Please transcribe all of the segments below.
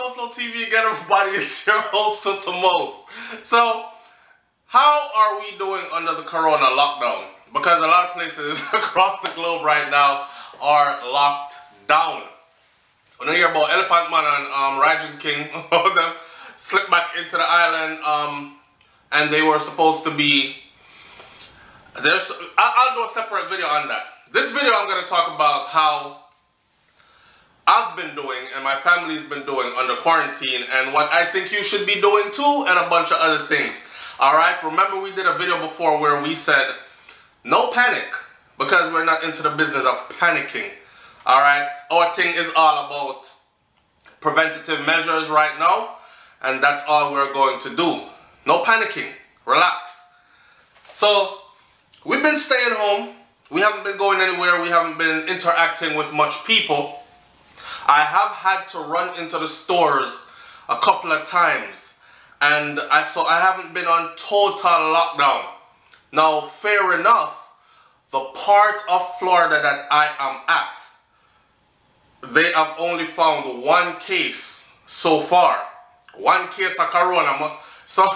SouFLoTV again, everybody. It's your host, the most. So, how are we doing under the corona lockdown? Because a lot of places across the globe right now are locked down. When you hear about Elephant Man and Rajan King, all of them slipped back into the island, and they were supposed to be... I'll do a separate video on that. This video I'm going to talk about how I've been doing and my family's been doing under quarantine and what I think you should be doing too, and a bunch of other things. Alright, remember we did a video before where we said no panic, because we're not into the business of panicking. Alright, our thing is all about preventative measures right now, and that's all we're going to do. No panicking, relax. So, we've been staying home, we haven't been going anywhere, we haven't been interacting with much people. I have had to run into the stores a couple of times, and so I haven't been on total lockdown. Now, fair enough, the part of Florida that I am at, they have only found one case so far. One case of corona. So,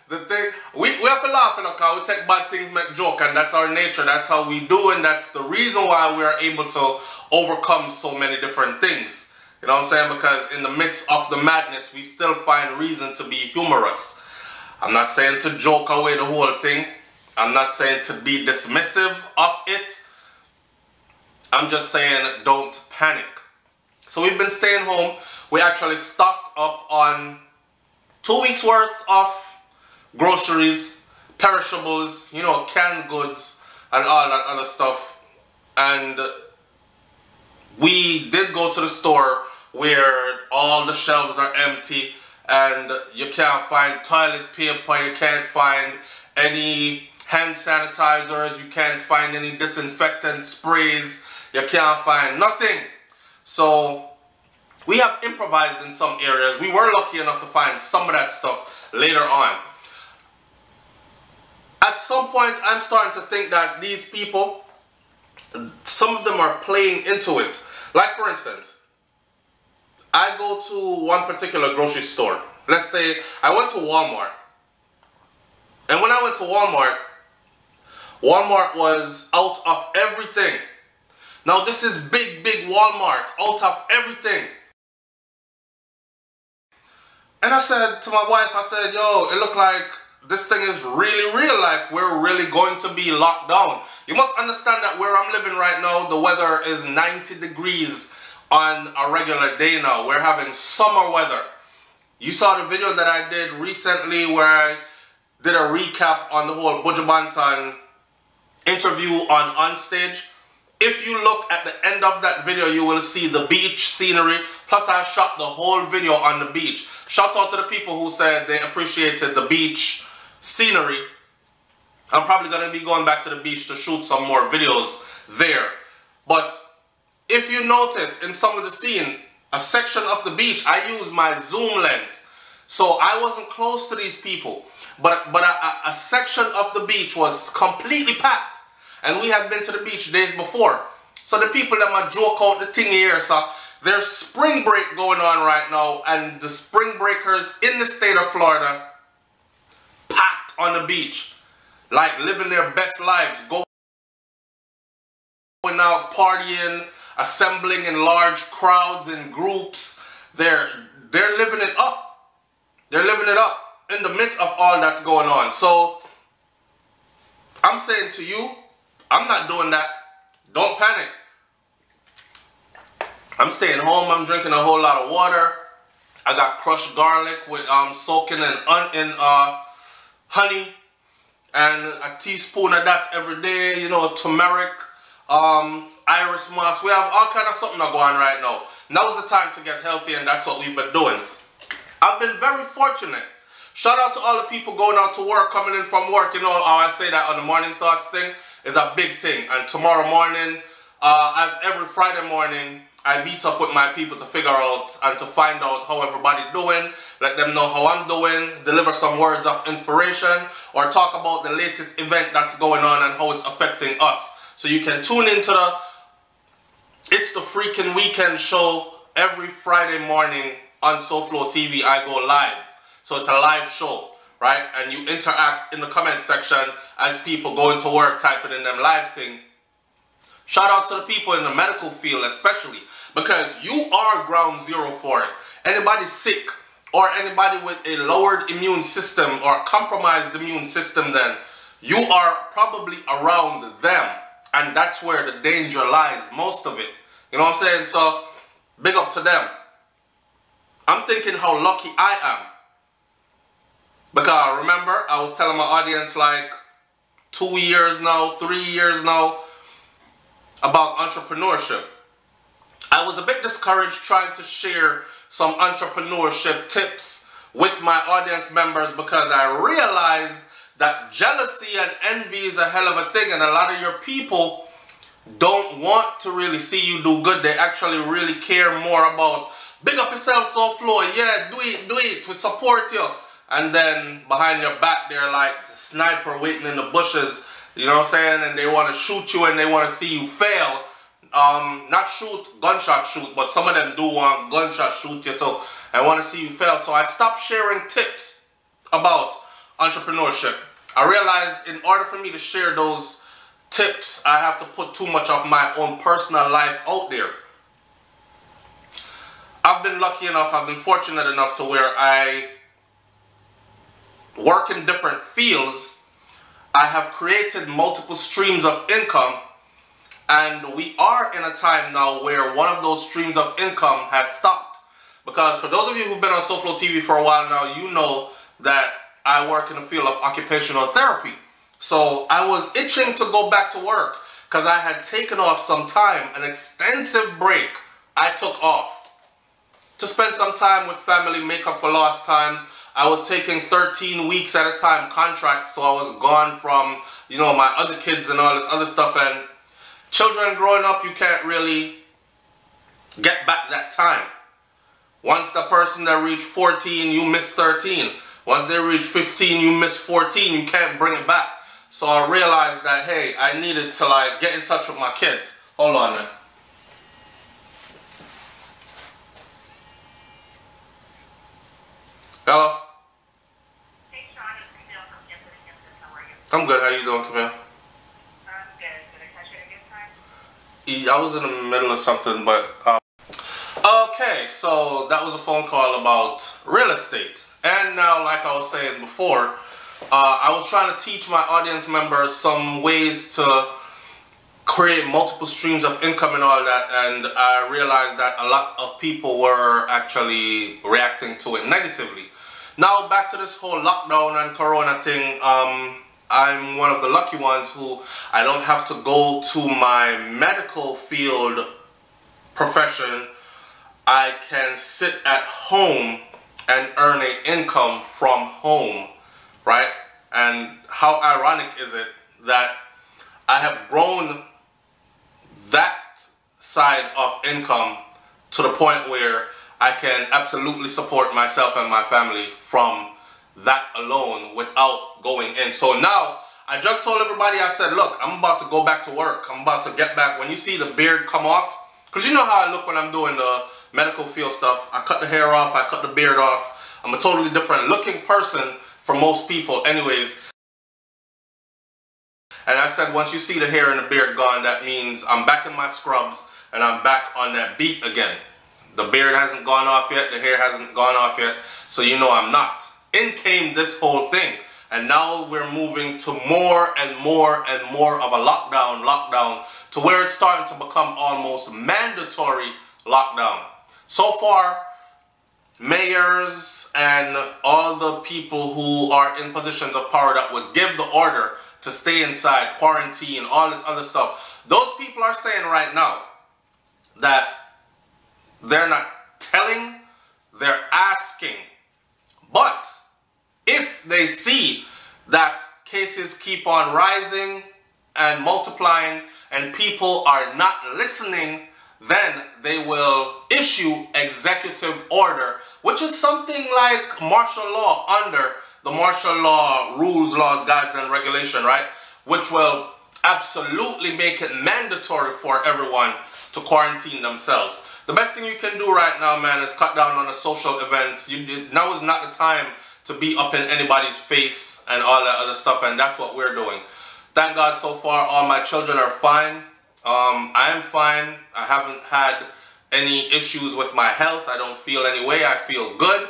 the thing, we have to laugh, because we take bad things, make joke, and that's our nature, that's how we do, and that's the reason why we are able to overcome so many different things. You know what I'm saying? Because in the midst of the madness, we still find reason to be humorous. I'm not saying to joke away the whole thing. I'm not saying to be dismissive of it. I'm just saying don't panic. So we've been staying home. We actually stocked up on 2 weeks worth of groceries, perishables, you know, canned goods and all that other stuff. And we did go to the store where all the shelves are empty and you can't find toilet paper, you can't find any hand sanitizers, you can't find any disinfectant sprays, you can't find nothing. So we have improvised in some areas. We were lucky enough to find some of that stuff later on. At some point, I'm starting to think that these people, some of them are playing into it. Like, for instance, I go to one particular grocery store. Let's say I went to Walmart. And when I went to Walmart, Walmart was out of everything. Now, this is big Walmart, out of everything. And I said to my wife, I said, yo, it looked like this thing is really real, like we're really going to be locked down. You must understand that where I'm living right now, the weather is 90 degrees on a regular day now. We're having summer weather. You saw the video that I did recently where I did a recap on the whole Buju Banton interview on Onstage. If you look at the end of that video, you will see the beach scenery. Plus, I shot the whole video on the beach. Shout out to the people who said they appreciated the beach scenery. I'm probably going to be going back to the beach to shoot some more videos there. But if you notice in some of the scene, a section of the beach, I use my zoom lens. So I wasn't close to these people. But a section of the beach was completely packed. And we had been to the beach days before. So the people that might joke out the thing here, so there's spring break going on right now. And the spring breakers in the state of Florida packed on the beach. Like living their best lives. Going out, partying, assembling in large crowds and groups. They're living it up. They're living it up in the midst of all that's going on. So I'm saying to you, I'm not doing that. Don't panic. I'm staying home. I'm drinking a whole lot of water. I got crushed garlic with soaking in honey, and a teaspoon of that every day. You know, turmeric, iris moss. We have all kind of something going on right now. Now's the time to get healthy, and that's what we've been doing. I've been very fortunate. Shout out to all the people going out to work, coming in from work. You know how I say that on the Morning Thoughts thing is a big thing. And tomorrow morning, as every Friday morning, I meet up with my people to figure out and to find out how everybody doing, let them know how I'm doing, deliver some words of inspiration, or talk about the latest event that's going on and how it's affecting us. So you can tune into the It's the Freaking Weekend show every Friday morning on SouFLoTV, I go live. So it's a live show, right? And you interact in the comment section as people going to work, typing in them live thing. Shout out to the people in the medical field especially, because you are ground zero for it. Anybody sick or anybody with a lowered immune system or compromised immune system, then you are probably around them. And that's where the danger lies, most of it. You know what I'm saying? So, big up to them. I'm thinking how lucky I am. Because remember, I was telling my audience like 2 years now, 3 years now, about entrepreneurship. I was a bit discouraged trying to share some entrepreneurship tips with my audience members because I realized that jealousy and envy is a hell of a thing, and a lot of your people don't want to really see you do good. They actually really care more about big up yourself, SouFlo, yeah, do it, we support you. And then behind your back they're like the sniper waiting in the bushes, you know what I'm saying, and they want to shoot you and they want to see you fail. Not shoot, gunshot shoot, but some of them do want gunshot shoot you too. I want to see you fail. So I stopped sharing tips about entrepreneurship. I realized in order for me to share those tips, I have to put too much of my own personal life out there. I've been lucky enough, I've been fortunate enough to where I work in different fields. I have created multiple streams of income, and we are in a time now where one of those streams of income has stopped. Because for those of you who've been on SouFLoTV for a while now, you know that I work in the field of occupational therapy. So I was itching to go back to work because I had taken off some time, an extensive break I took off to spend some time with family, make up for lost time. I was taking 13 weeks at a time contracts, so I was gone from, you know, my other kids and all this other stuff. And children growing up, you can't really get back that time. Once the person that reached 14, you miss 13. Once they reach 15, you miss 14. You can't bring it back. So I realized that, hey, I needed to like get in touch with my kids. Hold on now. Hello? Hey, Sean, it's Camille from Infinite Kansas. How are you? I'm good. How you doing, Camille? I'm good. Did I catch you at a good time? I was in the middle of something, but okay, so that was a phone call about real estate. And now, like I was saying before, I was trying to teach my audience members some ways to create multiple streams of income and all that, and I realized that a lot of people were actually reacting to it negatively. Now back to this whole lockdown and corona thing. I'm one of the lucky ones who I don't have to go to my medical field profession. I can sit at home and earn an income from home, right? And how ironic is it that I have grown that side of income to the point where I can absolutely support myself and my family from that alone without going in. So now, I just told everybody, I said, look, I'm about to go back to work. I'm about to get back. When you see the beard come off, because you know how I look when I'm doing the medical field stuff. I cut the hair off, I cut the beard off. I'm a totally different looking person for most people anyways. And I said, once you see the hair and the beard gone, that means I'm back in my scrubs and I'm back on that beat again. The beard hasn't gone off yet, the hair hasn't gone off yet, so you know I'm not. In came this whole thing, and now we're moving to more and more and more of a lockdown, to where it's starting to become almost mandatory lockdown. So far, mayors and all the people who are in positions of power that would give the order to stay inside, quarantine, all this other stuff, those people are saying right now that they're not telling, they're asking. But if they see that cases keep on rising and multiplying and people are not listening, then they will issue executive order, which is something like martial law under the martial law rules, laws, guides, and regulation, right? Which will absolutely make it mandatory for everyone to quarantine themselves. the best thing you can do right now, man, is cut down on the social events. Now is not the time to be up in anybody's face and all that other stuff, and that's what we're doing. Thank God so far all my children are fine. I am fine. I haven't had any issues with my health. I don't feel any way. I feel good.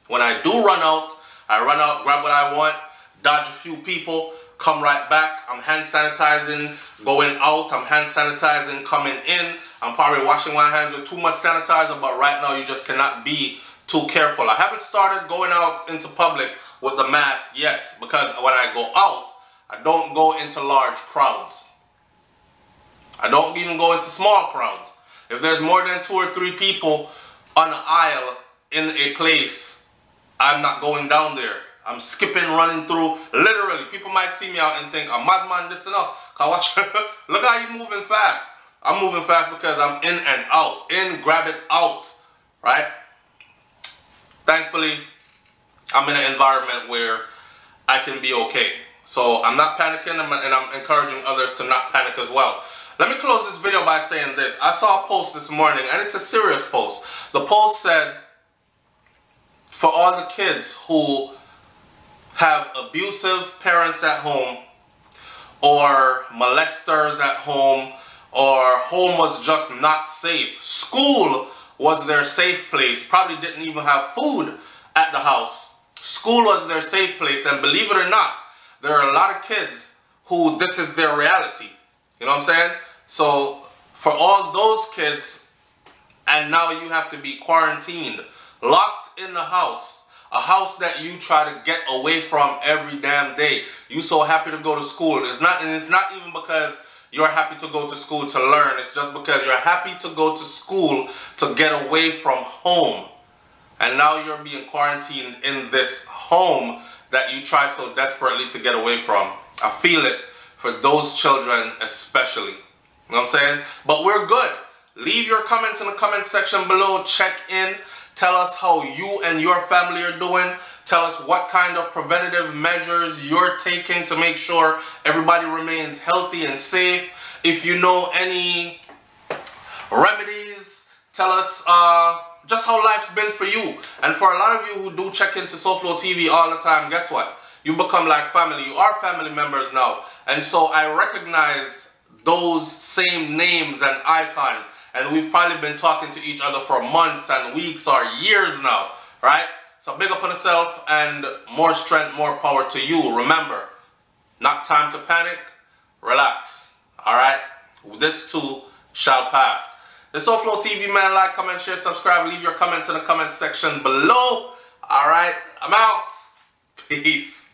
When I do run out, I run out, grab what I want, dodge a few people, come right back. I'm hand sanitizing, going out. I'm hand sanitizing, coming in. I'm probably washing my hands with too much sanitizer, but right now you just cannot be too careful. I haven't started going out into public with the mask yet, because when I go out, I don't go into large crowds. I don't even go into small crowds. If there's more than 2 or 3 people on the aisle in a place, I'm not going down there. I'm skipping, running through. Literally, people might see me out and think, a madman, this and that. Watch, look how you moving fast. I'm moving fast because I'm in and out. In, grab it, out. Right? Thankfully, I'm in an environment where I can be okay. So I'm not panicking, and I'm encouraging others to not panic as well. Let me close this video by saying this. I saw a post this morning, and it's a serious post. The post said, for all the kids who have abusive parents at home, or molesters at home, or home was just not safe, school was their safe place, probably didn't even have food at the house. School was their safe place, and believe it or not, there are a lot of kids who this is their reality. You know what I'm saying? So for all those kids, and now you have to be quarantined, locked in the house, a house that you try to get away from every damn day. You so happy to go to school. It's not even because you're happy to go to school to learn. It's just because you're happy to go to school to get away from home. And now you're being quarantined in this home that you try so desperately to get away from. I feel it for those children especially. You know what I'm saying? But we're good. Leave your comments in the comment section below. Check in. Tell us how you and your family are doing. Tell us what kind of preventative measures you're taking to make sure everybody remains healthy and safe. If you know any remedies, tell us just how life's been for you. And for a lot of you who do check into SouFLoTV all the time, guess what? You become like family. You are family members now. And so I recognize those same names and icons. And we've probably been talking to each other for months and weeks or years now, right? So big up on yourself, and more strength, more power to you. Remember, not time to panic. Relax, all right? This too shall pass. The SouFLoTV, man. Like, comment, share, subscribe. Leave your comments in the comment section below. All right, I'm out. Peace.